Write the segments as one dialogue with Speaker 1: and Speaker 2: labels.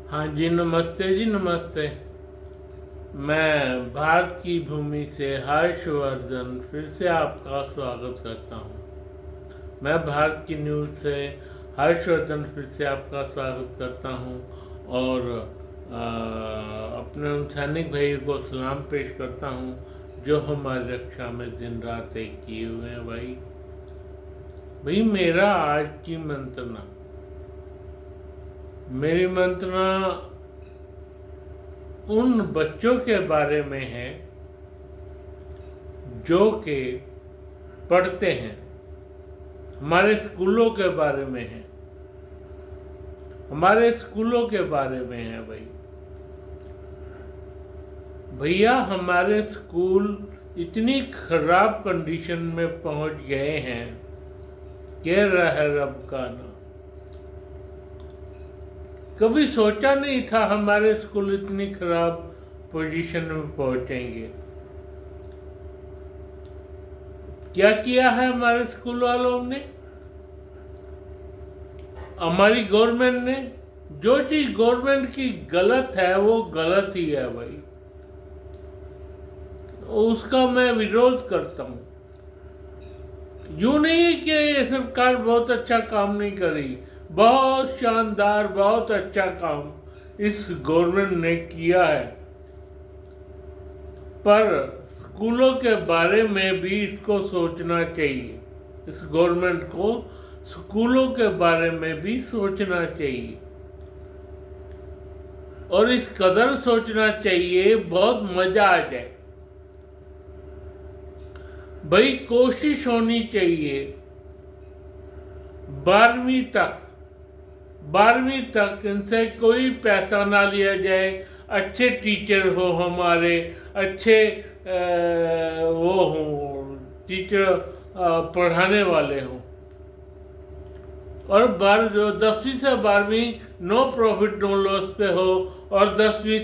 Speaker 1: हाँ जी, नमस्ते जी, नमस्ते। मैं भारत की भूमि से हर्षवर्धन फिर से आपका स्वागत करता हूँ। मैं भारत की न्यूज़ से हर्षवर्धन फिर से आपका स्वागत करता हूँ और अपने उन सैनिक भाइयों को सलाम पेश करता हूँ जो हमारी रक्षा में दिन रात एक किए हुए हैं। भाई मेरा आज की मंत्रणा, मेरी मंत्रणा उन बच्चों के बारे में है जो कि पढ़ते हैं, हमारे स्कूलों के बारे में है, हमारे स्कूलों के बारे में है। भैया हमारे स्कूल इतनी खराब कंडीशन में पहुंच गए हैं कि रह रब का ना। कभी सोचा नहीं था हमारे स्कूल इतनी खराब पोजीशन में पहुंचेंगे। क्या किया है हमारे स्कूल वालों ने, हमारी गवर्नमेंट ने? जो चीज गवर्नमेंट की गलत है वो गलत ही है भाई, उसका मैं विरोध करता हूँ। यूं नहीं है कि ये सरकार बहुत अच्छा काम नहीं कर रही, बहुत शानदार, बहुत अच्छा काम इस गवर्नमेंट ने किया है, पर स्कूलों के बारे में भी इसको सोचना चाहिए। इस गवर्नमेंट को स्कूलों के बारे में भी सोचना चाहिए, और इस कदर सोचना चाहिए बहुत मजा आ जाए। भाई कोशिश होनी चाहिए 12वीं तक इनसे कोई पैसा ना लिया जाए, अच्छे टीचर हो हमारे, अच्छे वो हों टीचर, पढ़ाने वाले हों, और 10वीं से 12वीं नो प्रॉफिट नो लॉस पे हो, और 10वीं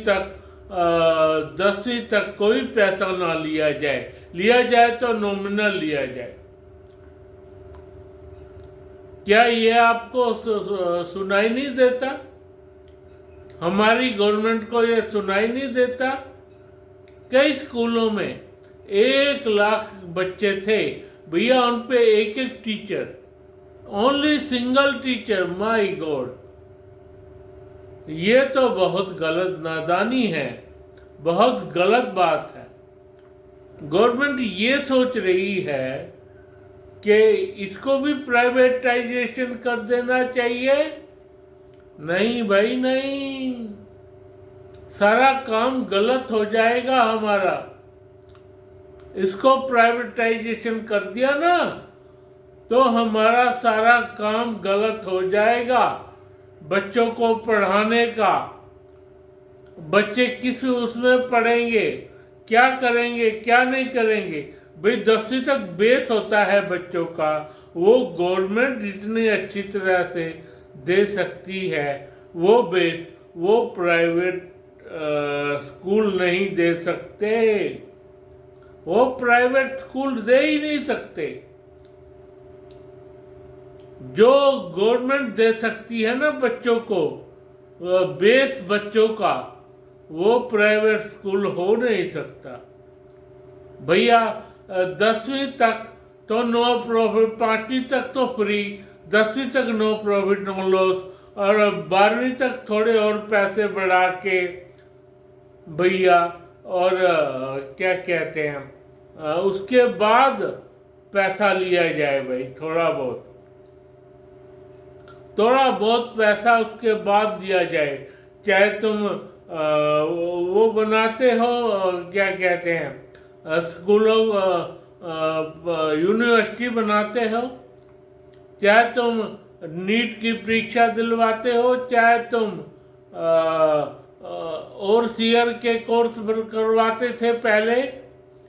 Speaker 1: तक कोई पैसा ना लिया जाए तो नॉमिनल लिया जाए। क्या ये आपको सुनाई नहीं देता? हमारी गवर्नमेंट को ये सुनाई नहीं देता? कई स्कूलों में 1 लाख बच्चे थे भैया, उन पे एक एक teacher, only single teacher. My God, ये तो बहुत गलत नादानी है, बहुत गलत बात है। गवर्नमेंट ये सोच रही है कि इसको भी प्राइवेटाइजेशन कर देना चाहिए। नहीं भाई नहीं, सारा काम गलत हो जाएगा हमारा। इसको प्राइवेटाइजेशन कर दिया ना तो हमारा सारा काम गलत हो जाएगा। बच्चों को पढ़ाने का, बच्चे किस उसमें पढ़ेंगे, क्या करेंगे, क्या नहीं करेंगे? भाई 10वीं तक बेस होता है बच्चों का, वो गवर्नमेंट इतनी अच्छी तरह से दे सकती है। वो बेस वो प्राइवेट स्कूल नहीं दे सकते, वो प्राइवेट स्कूल दे ही नहीं सकते। जो गवर्नमेंट दे सकती है ना बच्चों को, बेस बच्चों का, वो प्राइवेट स्कूल हो नहीं सकता। भैया 10वीं तक तो नो प्रॉफिट, 5वीं तक तो फ्री, 10वीं तक नो प्रॉफिट नो लॉस, और 12वीं तक थोड़े और पैसे बढ़ा के भैया, और क्या कहते हैं, उसके बाद पैसा लिया जाए भाई, थोड़ा बहुत पैसा उसके बाद दिया जाए। चाहे तुम वो बनाते हो, क्या कहते हैं, स्कूलों, यूनिवर्सिटी बनाते हो, चाहे तुम नीट की परीक्षा दिलवाते हो, चाहे तुम ओवरसीयर के कोर्स करवाते थे पहले,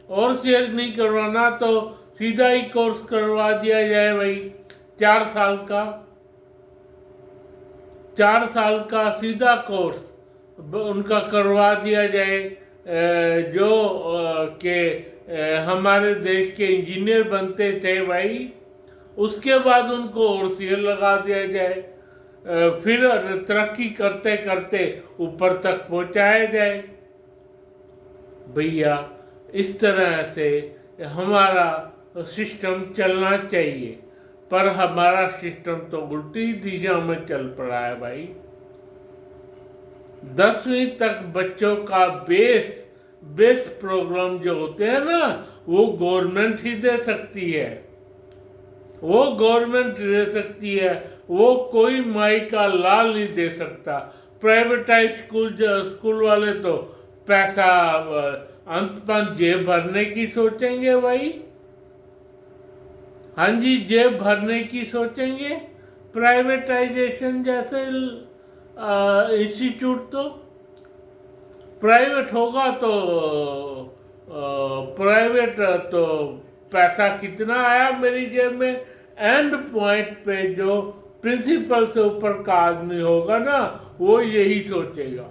Speaker 1: ओवरसीयर नहीं करवाना तो सीधा ही कोर्स करवा दिया जाए भाई, 4 साल का सीधा कोर्स उनका करवा दिया जाए, जो के हमारे देश के इंजीनियर बनते थे भाई, उसके बाद उनको ओवरसीयर लगा दिया जाए। फिर तरक्की करते करते ऊपर तक पहुंचाया जाए। भैया इस तरह से हमारा सिस्टम चलना चाहिए, पर हमारा सिस्टम तो उल्टी दिशा में चल पड़ा है भाई। 10वीं तक बच्चों का बेस प्रोग्राम जो होते हैं ना, वो गवर्नमेंट ही दे सकती है, वो गवर्नमेंट दे सकती है, वो कोई माई का लाल नहीं दे सकता। प्राइवेटाइज स्कूल वाले तो पैसा अंत जेब भरने की सोचेंगे भाई। हाँ जी, जेब भरने की सोचेंगे। प्राइवेटाइजेशन जैसे इंस्टीट्यूट तो प्राइवेट होगा तो प्राइवेट तो पैसा कितना आया मेरी जेब में, एंड पॉइंट पे जो प्रिंसिपल से ऊपर का आदमी होगा ना, वो यही सोचेगा,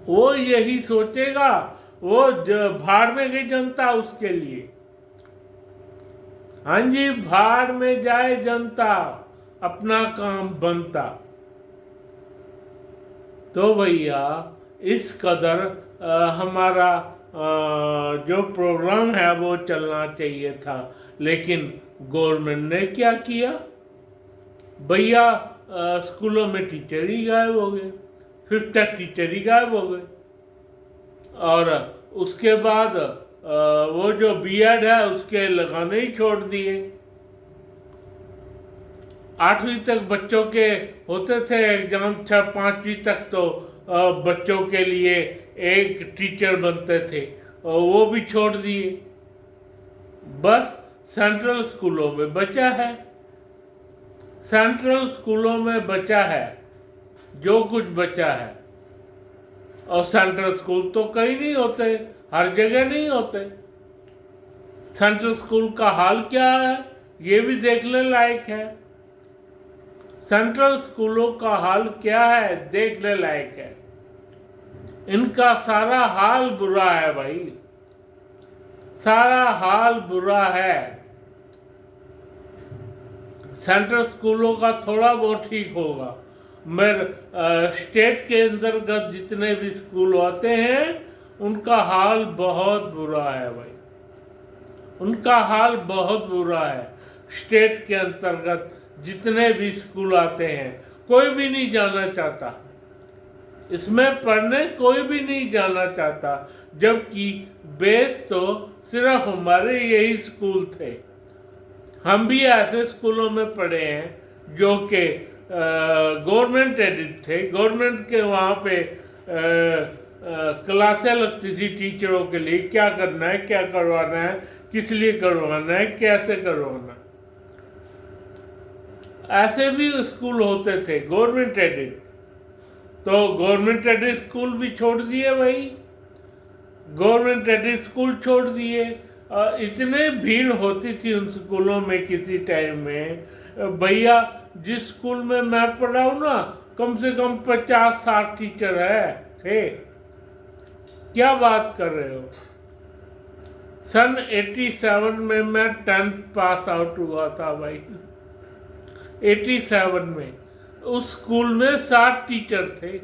Speaker 1: वो यही सोचेगा। वो भाड़ में गई जनता उसके लिए। हाँ जी, भाड़ में जाए जनता, अपना काम बनता। तो भैया इस कदर हमारा जो प्रोग्राम है वो चलना चाहिए था, लेकिन गवर्नमेंट ने क्या किया भैया, स्कूलों में टीचर ही गायब हो गए, 5th तक टीचर ही गायब हो गए। और उसके बाद वो जो बीएड है उसके लगाने ही छोड़ दिए। 8वीं तक बच्चों के होते थे एग्जाम, 5वीं तक तो बच्चों के लिए एक टीचर बनते थे, वो भी छोड़ दिए। बस सेंट्रल स्कूलों में बचा है, सेंट्रल स्कूलों में बचा है जो कुछ बचा है। और सेंट्रल स्कूल तो कहीं नहीं होते, हर जगह नहीं होते। सेंट्रल स्कूल का हाल क्या है ये भी देखने लायक है। सेंट्रल स्कूलों का हाल क्या है देखने लायक है। इनका सारा हाल बुरा है भाई, सारा हाल बुरा है। सेंट्रल स्कूलों का थोड़ा बहुत ठीक होगा, मगर स्टेट के अंतर्गत जितने भी स्कूल होते हैं उनका हाल बहुत बुरा है भाई, उनका हाल बहुत बुरा है। स्टेट के अंतर्गत जितने भी स्कूल आते हैं कोई भी नहीं जाना चाहता, इसमें पढ़ने कोई भी नहीं जाना चाहता, जबकि बेस तो सिर्फ हमारे यही स्कूल थे। हम भी ऐसे स्कूलों में पढ़े हैं जो कि गवर्नमेंट एडेड थे। गवर्नमेंट के वहाँ पे क्लासें लगती थी टीचरों के लिए, क्या करना है, क्या करवाना है, किस लिए करवाना है, कैसे करवाना है। ऐसे भी स्कूल होते थे गवर्नमेंट एडेड, तो गवर्नमेंट एडेड स्कूल भी छोड़ दिए भाई, गवर्नमेंट एडेड स्कूल छोड़ दिए। इतने भीड़ होती थी उन स्कूलों में किसी टाइम में भैया, जिस स्कूल में मैं पढ़ा हूँ ना, कम से कम 50-60 टीचर थे। क्या बात कर रहे हो। सन 87 में मैं 10th पास आउट हुआ था भाई, 87 में। उस स्कूल में 60 टीचर थे,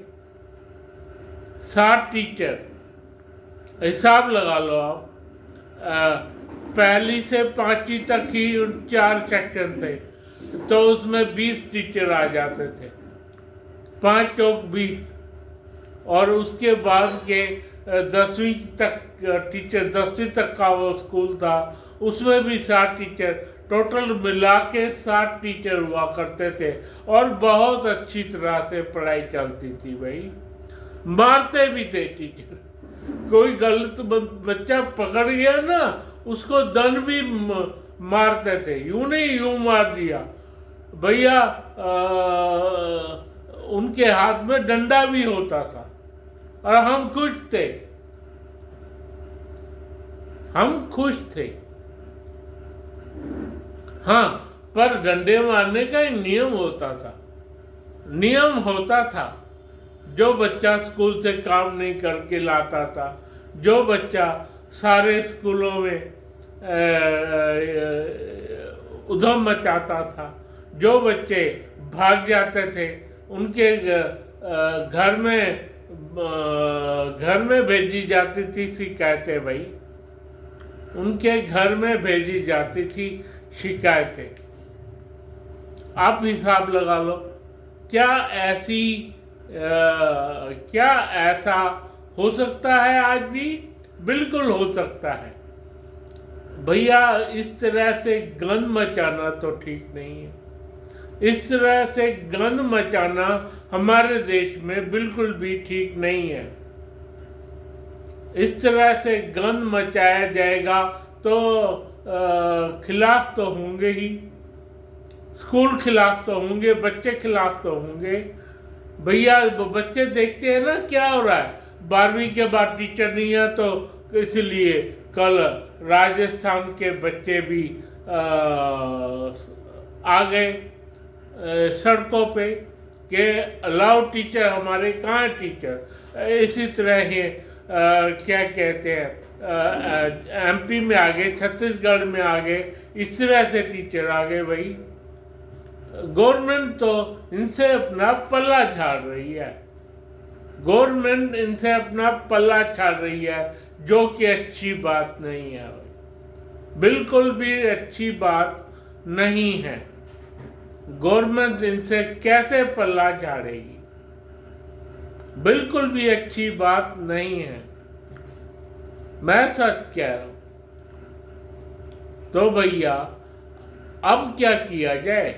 Speaker 1: 60 टीचर। हिसाब लगा लो आप, पहली से 5वीं तक ही 4 सेक्शन थे, तो उसमें 20 टीचर आ जाते थे, 5 चौक 20। और उसके बाद के 10वीं तक टीचर, 10वीं तक का वो स्कूल था, उसमें भी 60 टीचर, टोटल मिला के 60 टीचर हुआ करते थे। और बहुत अच्छी तरह से पढ़ाई चलती थी भाई, मारते भी थे टीचर। कोई गलत बच्चा पकड़ गया ना, उसको दंड भी मारते थे, यूं नहीं यूं मार दिया भैया। उनके हाथ में डंडा भी होता था और हम खुश थे, हम खुश थे। हाँ, पर डंडे मारने का एक नियम होता था, नियम होता था। जो बच्चा स्कूल से काम नहीं करके लाता था, जो बच्चा सारे स्कूलों में उधम मचाता था, जो बच्चे भाग जाते थे, उनके घर में भेजी जाती थी शिकायतें भाई, उनके घर में भेजी जाती थी शिकायतें। आप हिसाब लगा लो, क्या क्या ऐसा हो सकता है आज भी? बिल्कुल हो सकता है भैया। इस तरह से गंद मचाना तो ठीक नहीं है, इस तरह से गंद मचाना हमारे देश में बिल्कुल भी ठीक नहीं है। इस तरह से गंद मचाया जाएगा तो खिलाफ तो होंगे ही, स्कूल खिलाफ तो होंगे, बच्चे खिलाफ तो होंगे भैया। बच्चे देखते हैं ना क्या हो रहा है, 12वीं के बाद टीचर नहीं है तो इसलिए कल राजस्थान के बच्चे भी आ गए सड़कों पे कि अलाउ टीचर, हमारे कहाँ है टीचर। इसी तरह ही क्या कहते हैं एमपी में आ गए, छत्तीसगढ़ में आ गए, इस तरह से टीचर आ गए भाई। गवर्नमेंट तो इनसे अपना पल्ला झाड़ रही है, गवर्नमेंट इनसे अपना पल्ला झाड़ रही है, जो कि अच्छी बात नहीं है भाई, बिल्कुल भी अच्छी बात नहीं है। गवर्नमेंट इनसे कैसे पल्ला झाड़ेगी, बिल्कुल भी अच्छी बात नहीं है, मैं सच कह रहा हूं। तो भैया अब क्या किया जाए?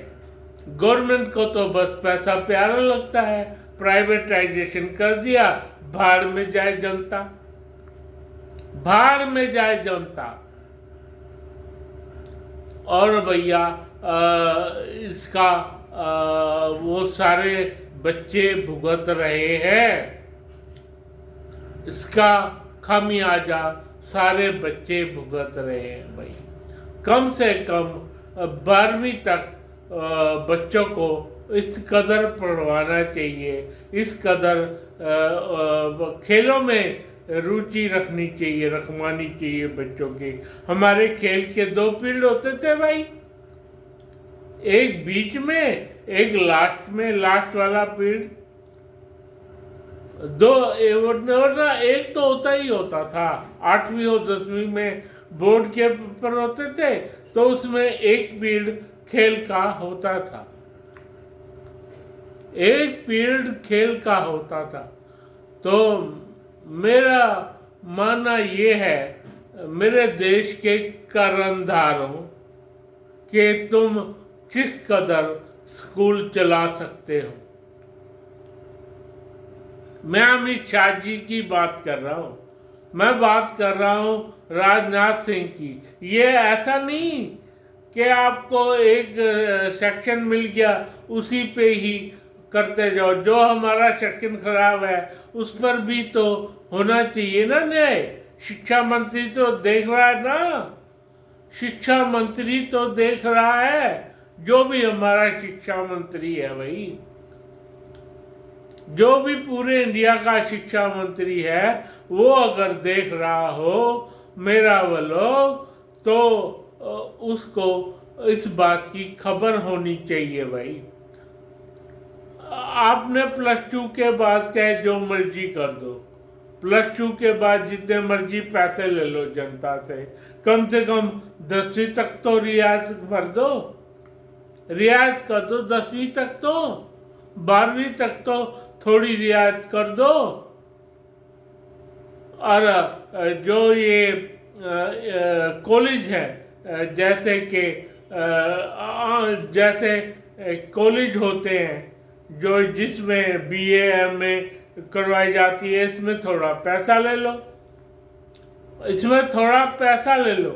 Speaker 1: गवर्नमेंट को तो बस पैसा प्यारा लगता है, प्राइवेटाइजेशन कर दिया, भाड़ में जाए जनता, भाड़ में जाए जनता। और भैया इसका वो सारे बच्चे भुगत रहे हैं, इसका खामियाजा सारे बच्चे भुगत रहे हैं भाई। कम से कम 12वीं तक बच्चों को इस कदर पढ़वाना चाहिए, इस कदर खेलों में रुचि रखनी चाहिए, रखवानी चाहिए बच्चों की। हमारे खेल के 2 पीरियड होते थे भाई, एक बीच में, एक लास्ट में, लास्ट वाला पीरियड। वरना एक तो होता ही होता था। 8वीं और 10वीं में बोर्ड के पेपर होते थे तो उसमें एक पीरियड खेल का होता था, एक पीरियड खेल का होता था। तो मेरा मानना ये है मेरे देश के कर्णधारों कि तुम किस कदर स्कूल चला सकते हो। मैं अमित शाह जी की बात कर रहा हूँ, मैं बात कर रहा हूँ राजनाथ सिंह की। ये ऐसा नहीं कि आपको एक सेक्शन मिल गया उसी पे ही करते जाओ, जो हमारा सेक्शन खराब है उस पर भी तो होना चाहिए ना न्याय। शिक्षा मंत्री तो देख रहा है ना, शिक्षा मंत्री तो देख रहा है, जो भी हमारा शिक्षा मंत्री है भाई, जो भी पूरे इंडिया का शिक्षा मंत्री है, वो अगर देख रहा हो मेरा वालों, तो उसको इस बात की खबर होनी चाहिए भाई। आपने +2 के बाद चाहे जो मर्जी कर दो, +2 के बाद जितने मर्जी पैसे ले लो जनता से, कम 10वीं तक तो रियायत भर दो, रियायत कर दो 10वीं तक, तो 12वीं तक तो थोड़ी रियायत कर दो। और जो ये कॉलेज है, जैसे कि जैसे कॉलेज होते हैं जो जिसमें BA MA करवाई जाती है, इसमें थोड़ा पैसा ले लो, इसमें थोड़ा पैसा ले लो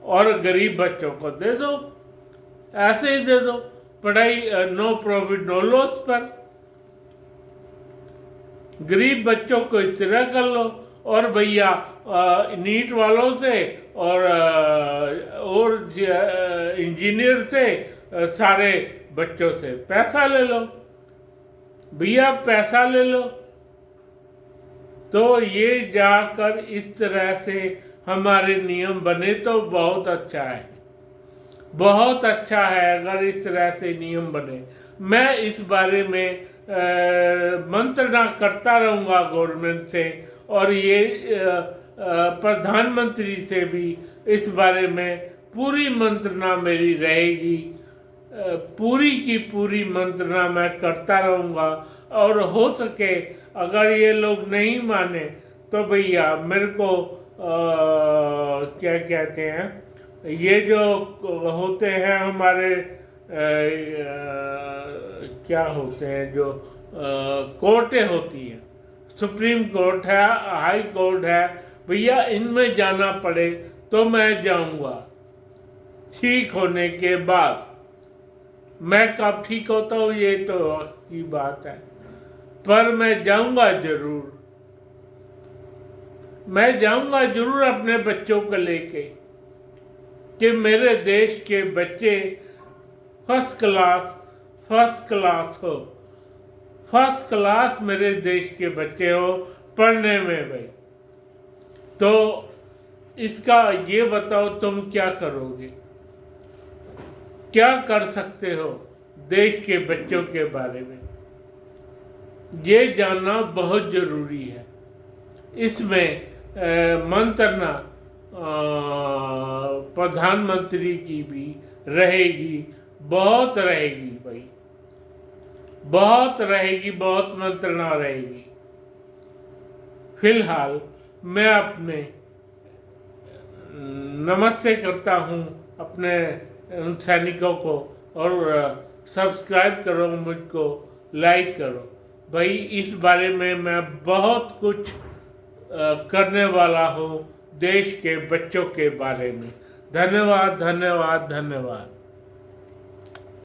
Speaker 1: और गरीब बच्चों को दे दो, ऐसे ही दे दो, पढ़ाई नो प्रॉफिट नो लॉस पर। गरीब बच्चों को इस तरह कर लो। और भैया नीट वालों से और इंजीनियर से सारे बच्चों से पैसा ले लो भैया, पैसा ले लो। तो ये जाकर इस तरह से हमारे नियम बने तो बहुत अच्छा है, बहुत अच्छा है अगर इस तरह से नियम बने। मैं इस बारे में मंत्रणा करता रहूँगा गवर्नमेंट से, और ये प्रधानमंत्री से भी इस बारे में पूरी मंत्रणा मेरी रहेगी। पूरी की पूरी मंत्रणा मैं करता रहूँगा, और हो सके अगर ये लोग नहीं माने तो भैया मेरे को क्या कहते हैं, ये जो होते हैं हमारे क्या होते हैं जो कोर्टें होती हैं, सुप्रीम कोर्ट है, हाई कोर्ट है, भैया इनमें जाना पड़े तो मैं जाऊंगा ठीक होने के बाद। मैं कब ठीक होता हूँ ये तो की बात है, पर मैं जाऊंगा जरूर। मैं जाऊंगा जरूर अपने बच्चों को लेके, कि मेरे देश के बच्चे फर्स्ट क्लास हो, फर्स्ट क्लास मेरे देश के बच्चे हो पढ़ने में भाई। तो इसका ये बताओ तुम क्या करोगे, क्या कर सकते हो देश के बच्चों के बारे में, ये जानना बहुत जरूरी है। इसमें मंत्रणा प्रधानमंत्री की भी रहेगी, बहुत रहेगी भाई, बहुत रहेगी, बहुत मंत्रणा रहेगी। फिलहाल मैं अपने नमस्ते करता हूँ अपने उन सैनिकों को, और सब्सक्राइब करो मुझको, लाइक करो भाई। इस बारे में मैं बहुत कुछ करने वाला हूँ देश के बच्चों के बारे में। धन्यवाद, धन्यवाद, धन्यवाद।